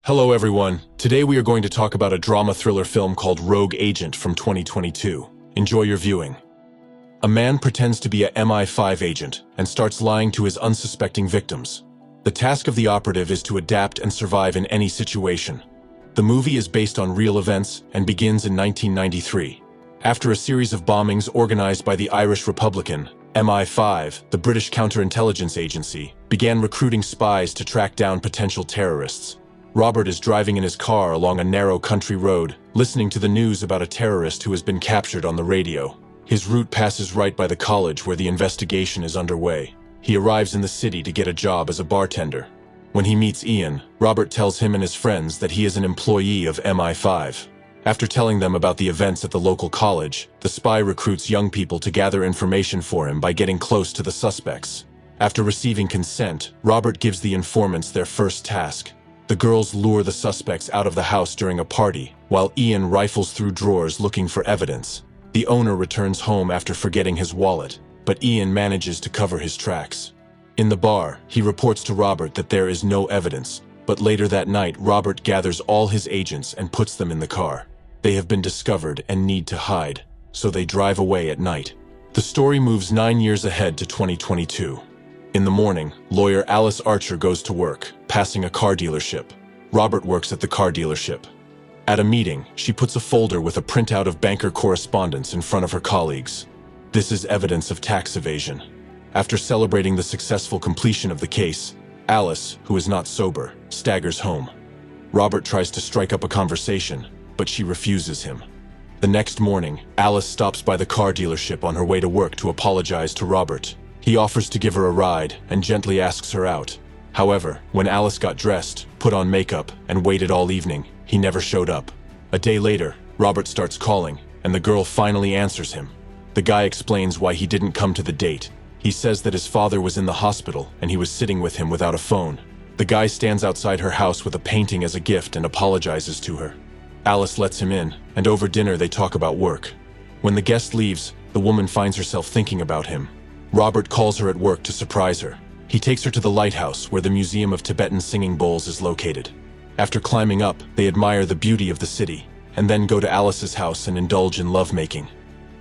Hello everyone, today we are going to talk about a drama thriller film called Rogue Agent from 2022. Enjoy your viewing. A man pretends to be a MI5 agent and starts lying to his unsuspecting victims. The task of the operative is to adapt and survive in any situation. The movie is based on real events and begins in 1993. After a series of bombings organized by the Irish Republican, MI5, the British counterintelligence agency, began recruiting spies to track down potential terrorists. Robert is driving in his car along a narrow country road, listening to the news about a terrorist who has been captured on the radio. His route passes right by the college where the investigation is underway. He arrives in the city to get a job as a bartender. When he meets Ian, Robert tells him and his friends that he is an employee of MI5. After telling them about the events at the local college, the spy recruits young people to gather information for him by getting close to the suspects. After receiving consent, Robert gives the informants their first task. The girls lure the suspects out of the house during a party, while Ian rifles through drawers looking for evidence. The owner returns home after forgetting his wallet, but Ian manages to cover his tracks. In the bar, he reports to Robert that there is no evidence, but later that night, Robert gathers all his agents and puts them in the car. They have been discovered and need to hide, so they drive away at night. The story moves 9 years ahead to 2022. In the morning, lawyer Alice Archer goes to work, passing a car dealership. Robert works at the car dealership. At a meeting, she puts a folder with a printout of banker correspondence in front of her colleagues. This is evidence of tax evasion. After celebrating the successful completion of the case, Alice, who is not sober, staggers home. Robert tries to strike up a conversation, but she refuses him. The next morning, Alice stops by the car dealership on her way to work to apologize to Robert. He offers to give her a ride and gently asks her out. However, when Alice got dressed, put on makeup, and waited all evening, he never showed up. A day later, Robert starts calling, and the girl finally answers him. The guy explains why he didn't come to the date. He says that his father was in the hospital and he was sitting with him without a phone. The guy stands outside her house with a painting as a gift and apologizes to her. Alice lets him in, and over dinner they talk about work. When the guest leaves, the woman finds herself thinking about him. Robert calls her at work to surprise her. He takes her to the lighthouse where the Museum of Tibetan Singing Bowls is located. After climbing up, they admire the beauty of the city, and then go to Alice's house and indulge in lovemaking.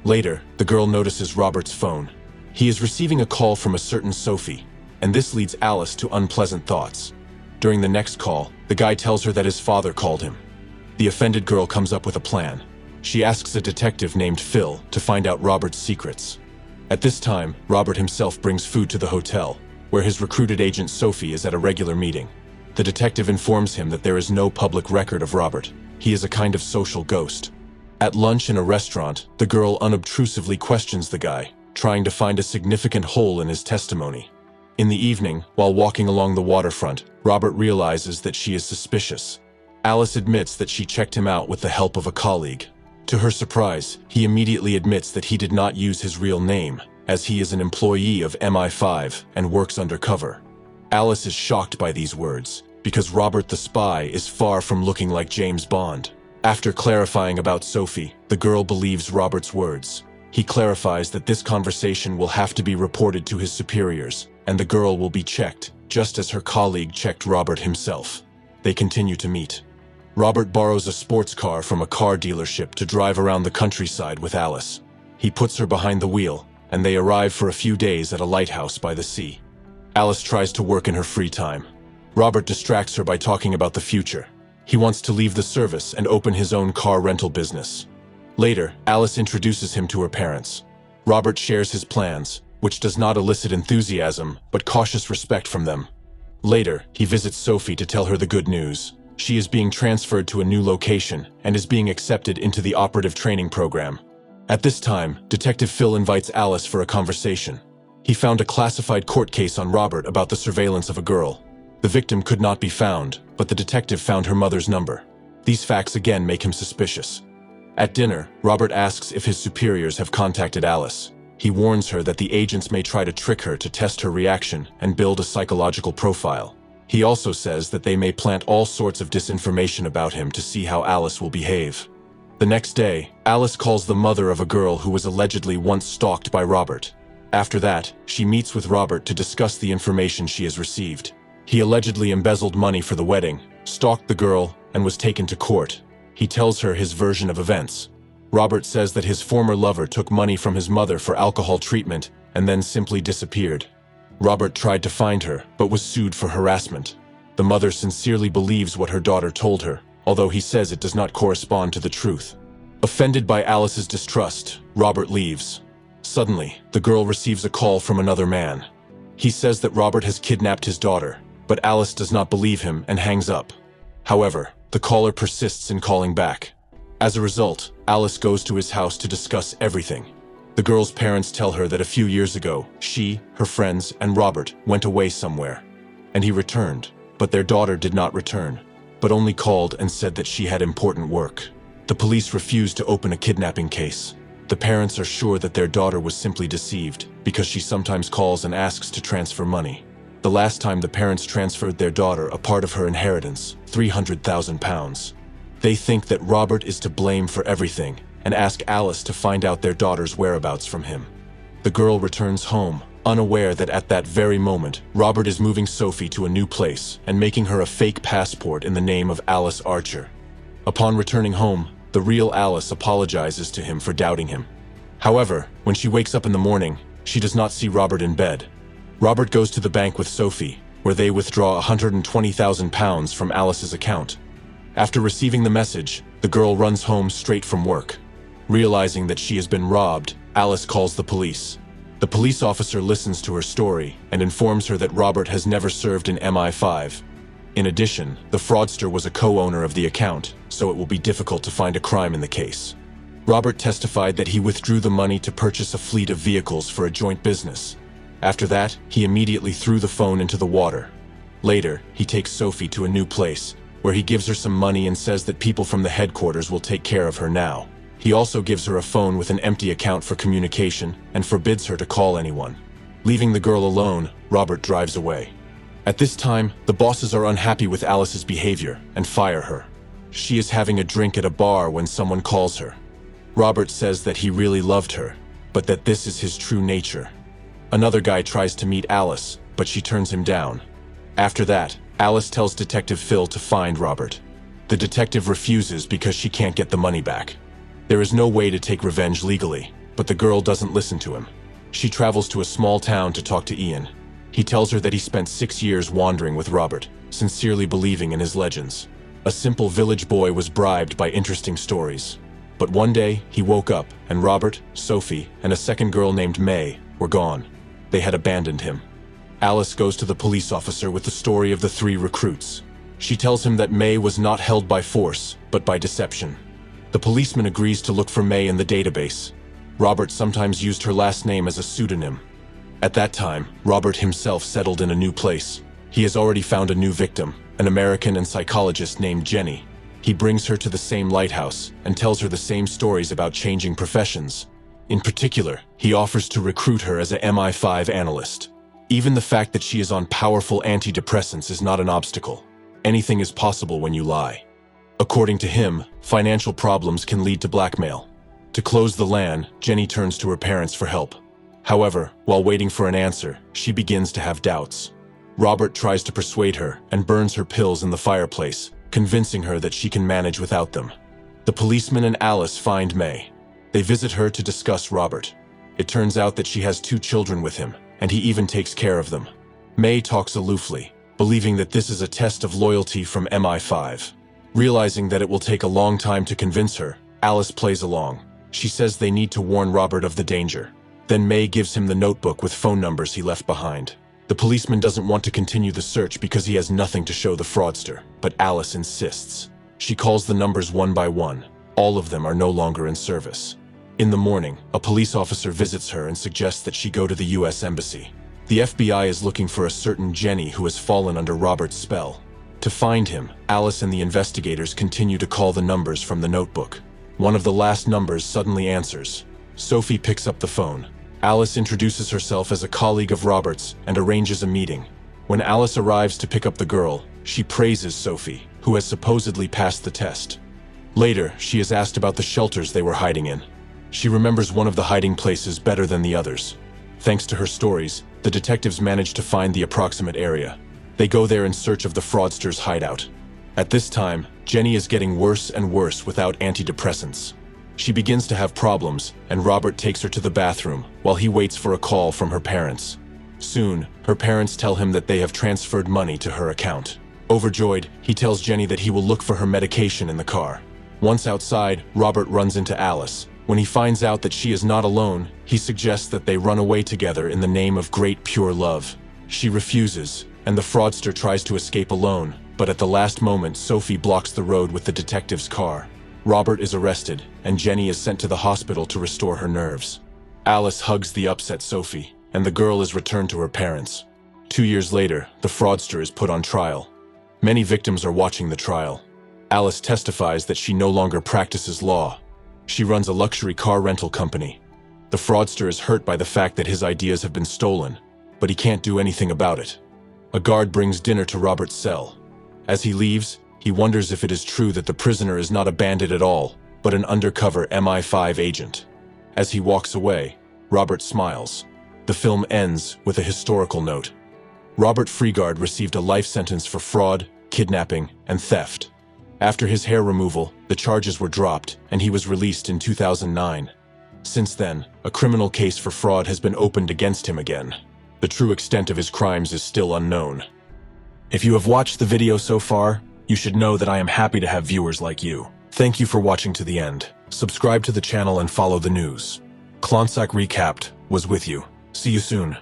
Later, the girl notices Robert's phone. He is receiving a call from a certain Sophie, and this leads Alice to unpleasant thoughts. During the next call, the guy tells her that his father called him. The offended girl comes up with a plan. She asks a detective named Phil to find out Robert's secrets. At this time, Robert himself brings food to the hotel, where his recruited agent Sophie is at a regular meeting. The detective informs him that there is no public record of Robert. He is a kind of social ghost. At lunch in a restaurant, the girl unobtrusively questions the guy, trying to find a significant hole in his testimony. In the evening, while walking along the waterfront, Robert realizes that she is suspicious. Alice admits that she checked him out with the help of a colleague. To her surprise, he immediately admits that he did not use his real name, as he is an employee of MI5 and works undercover. Alice is shocked by these words, because Robert the spy is far from looking like James Bond. After clarifying about Sophie, the girl believes Robert's words. He clarifies that this conversation will have to be reported to his superiors, and the girl will be checked, just as her colleague checked Robert himself. They continue to meet. Robert borrows a sports car from a car dealership to drive around the countryside with Alice. He puts her behind the wheel, and they arrive for a few days at a lighthouse by the sea. Alice tries to work in her free time. Robert distracts her by talking about the future. He wants to leave the service and open his own car rental business. Later, Alice introduces him to her parents. Robert shares his plans, which does not elicit enthusiasm, but cautious respect from them. Later, he visits Sophie to tell her the good news. She is being transferred to a new location and is being accepted into the operative training program. At this time, Detective Phil invites Alice for a conversation. He found a classified court case on Robert about the surveillance of a girl. The victim could not be found, but the detective found her mother's number. These facts again make him suspicious. At dinner, Robert asks if his superiors have contacted Alice. He warns her that the agents may try to trick her to test her reaction and build a psychological profile. He also says that they may plant all sorts of disinformation about him to see how Alice will behave. The next day, Alice calls the mother of a girl who was allegedly once stalked by Robert. After that, she meets with Robert to discuss the information she has received. He allegedly embezzled money for the wedding, stalked the girl, and was taken to court. He tells her his version of events. Robert says that his former lover took money from his mother for alcohol treatment and then simply disappeared. Robert tried to find her, but was sued for harassment. The mother sincerely believes what her daughter told her, although he says it does not correspond to the truth. Offended by Alice's distrust, Robert leaves. Suddenly, the girl receives a call from another man. He says that Robert has kidnapped his daughter, but Alice does not believe him and hangs up. However, the caller persists in calling back. As a result, Alice goes to his house to discuss everything. The girl's parents tell her that a few years ago, she, her friends, and Robert went away somewhere. And he returned, but their daughter did not return, but only called and said that she had important work. The police refuse to open a kidnapping case. The parents are sure that their daughter was simply deceived because she sometimes calls and asks to transfer money. The last time the parents transferred their daughter a part of her inheritance, £300,000. They think that Robert is to blame for everything and ask Alice to find out their daughter's whereabouts from him. The girl returns home, unaware that at that very moment, Robert is moving Sophie to a new place and making her a fake passport in the name of Alice Archer. Upon returning home, the real Alice apologizes to him for doubting him. However, when she wakes up in the morning, she does not see Robert in bed. Robert goes to the bank with Sophie, where they withdraw £120,000 from Alice's account. After receiving the message, the girl runs home straight from work. Realizing that she has been robbed, Alice calls the police. The police officer listens to her story and informs her that Robert has never served in MI5. In addition, the fraudster was a co-owner of the account, so it will be difficult to find a crime in the case. Robert testified that he withdrew the money to purchase a fleet of vehicles for a joint business. After that, he immediately threw the phone into the water. Later, he takes Sophie to a new place, where he gives her some money and says that people from the headquarters will take care of her now. He also gives her a phone with an empty account for communication and forbids her to call anyone. Leaving the girl alone, Robert drives away. At this time, the bosses are unhappy with Alice's behavior and fire her. She is having a drink at a bar when someone calls her. Robert says that he really loved her, but that this is his true nature. Another guy tries to meet Alice, but she turns him down. After that, Alice tells Detective Phil to find Robert. The detective refuses because she can't get the money back. There is no way to take revenge legally, but the girl doesn't listen to him. She travels to a small town to talk to Ian. He tells her that he spent 6 years wandering with Robert, sincerely believing in his legends. A simple village boy was bribed by interesting stories. But one day, he woke up, and Robert, Sophie, and a second girl named May were gone. They had abandoned him. Alice goes to the police officer with the story of the 3 recruits. She tells him that May was not held by force, but by deception. The policeman agrees to look for May in the database. Robert sometimes used her last name as a pseudonym. At that time, Robert himself settled in a new place. He has already found a new victim, an American and psychologist named Jenny. He brings her to the same lighthouse and tells her the same stories about changing professions. In particular, he offers to recruit her as a MI5 analyst. Even the fact that she is on powerful antidepressants is not an obstacle. Anything is possible when you lie. According to him, financial problems can lead to blackmail. To close the LAN, Jenny turns to her parents for help. However, while waiting for an answer, she begins to have doubts. Robert tries to persuade her and burns her pills in the fireplace, convincing her that she can manage without them. The policeman and Alice find May. They visit her to discuss Robert. It turns out that she has 2 children with him, and he even takes care of them. May talks aloofly, believing that this is a test of loyalty from MI5. Realizing that it will take a long time to convince her, Alice plays along. She says they need to warn Robert of the danger. Then May gives him the notebook with phone numbers he left behind. The policeman doesn't want to continue the search because he has nothing to show the fraudster, but Alice insists. She calls the numbers one by one. All of them are no longer in service. In the morning, a police officer visits her and suggests that she go to the US Embassy. The FBI is looking for a certain Jenny who has fallen under Robert's spell. To find him, Alice and the investigators continue to call the numbers from the notebook. One of the last numbers suddenly answers. Sophie picks up the phone. Alice introduces herself as a colleague of Robert's and arranges a meeting. When Alice arrives to pick up the girl, she praises Sophie, who has supposedly passed the test. Later, she is asked about the shelters they were hiding in. She remembers one of the hiding places better than the others. Thanks to her stories, the detectives manage to find the approximate area. They go there in search of the fraudster's hideout. At this time, Jenny is getting worse and worse without antidepressants. She begins to have problems, and Robert takes her to the bathroom while he waits for a call from her parents. Soon, her parents tell him that they have transferred money to her account. Overjoyed, he tells Jenny that he will look for her medication in the car. Once outside, Robert runs into Alice. When he finds out that she is not alone, he suggests that they run away together in the name of great pure love. She refuses, and the fraudster tries to escape alone, but at the last moment, Sophie blocks the road with the detective's car. Robert is arrested, and Jenny is sent to the hospital to restore her nerves. Alice hugs the upset Sophie, and the girl is returned to her parents. 2 years later, the fraudster is put on trial. Many victims are watching the trial. Alice testifies that she no longer practices law. She runs a luxury car rental company. The fraudster is hurt by the fact that his ideas have been stolen, but he can't do anything about it. A guard brings dinner to Robert's cell. As he leaves, he wonders if it is true that the prisoner is not a bandit at all, but an undercover MI5 agent. As he walks away, Robert smiles. The film ends with a historical note. Robert Freegard received a life sentence for fraud, kidnapping, and theft. After his hair removal, the charges were dropped, and he was released in 2009. Since then, a criminal case for fraud has been opened against him again. The true extent of his crimes is still unknown. If you have watched the video so far, you should know that I am happy to have viewers like you. Thank you for watching to the end. Subscribe to the channel and follow the news. Klontsak Recapped was with you. See you soon.